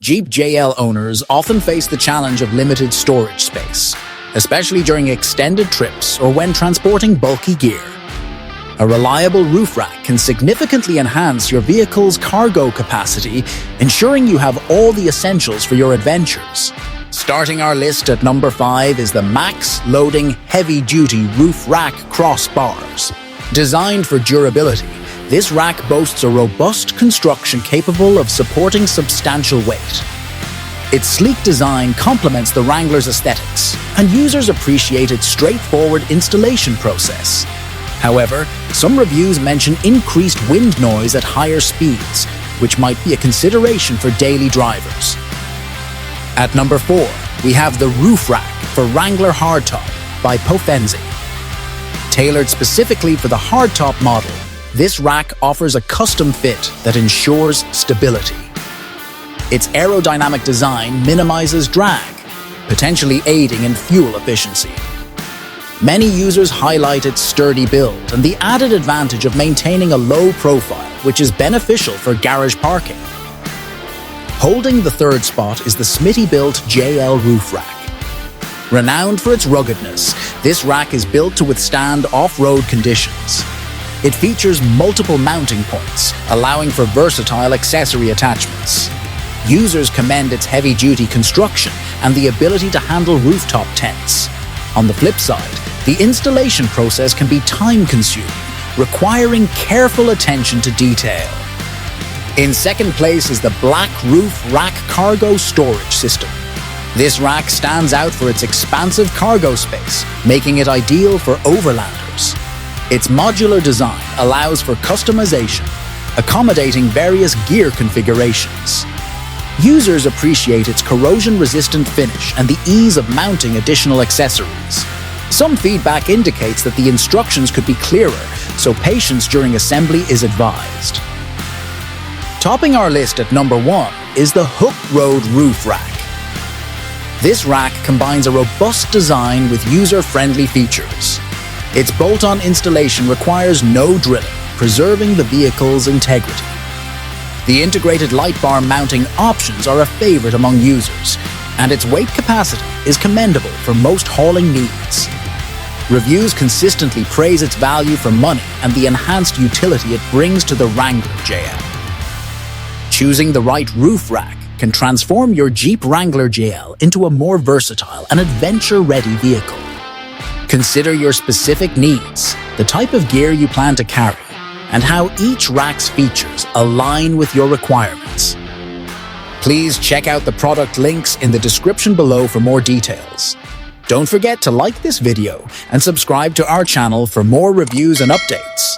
Jeep JL owners often face the challenge of limited storage space, especially during extended trips or when transporting bulky gear. A reliable roof rack can significantly enhance your vehicle's cargo capacity, ensuring you have all the essentials for your adventures. Starting our list at number 5 is the Max Loading Heavy-Duty Roof Rack Crossbars. Designed for durability, this rack boasts a robust construction capable of supporting substantial weight. Its sleek design complements the Wrangler's aesthetics, and users appreciate its straightforward installation process. However, some reviews mention increased wind noise at higher speeds, which might be a consideration for daily drivers. At number 4, we have the Roof Rack for Wrangler Hardtop by POFENZE. Tailored specifically for the Hardtop model, this rack offers a custom fit that ensures stability. Its aerodynamic design minimizes drag, potentially aiding in fuel efficiency. Many users highlight its sturdy build and the added advantage of maintaining a low profile, which is beneficial for garage parking. Holding the third spot is the SmittyBilt JL roof rack. Renowned for its ruggedness, this rack is built to withstand off-road conditions. It features multiple mounting points, allowing for versatile accessory attachments. Users commend its heavy-duty construction and the ability to handle rooftop tents. On the flip side, the installation process can be time-consuming, requiring careful attention to detail. In second place is the Black Roof Rack Cargo Storage System. This rack stands out for its expansive cargo space, making it ideal for overlanders. Its modular design allows for customization, accommodating various gear configurations. Users appreciate its corrosion-resistant finish and the ease of mounting additional accessories. Some feedback indicates that the instructions could be clearer, so patience during assembly is advised. Topping our list at number 1 is the Hooke Road Roof Rack. This rack combines a robust design with user-friendly features. Its bolt-on installation requires no drilling, preserving the vehicle's integrity. The integrated light bar mounting options are a favorite among users, and its weight capacity is commendable for most hauling needs. Reviews consistently praise its value for money and the enhanced utility it brings to the Wrangler JL. Choosing the right roof rack can transform your Jeep Wrangler JL into a more versatile and adventure-ready vehicle. Consider your specific needs, the type of gear you plan to carry, and how each rack's features align with your requirements. Please check out the product links in the description below for more details. Don't forget to like this video and subscribe to our channel for more reviews and updates.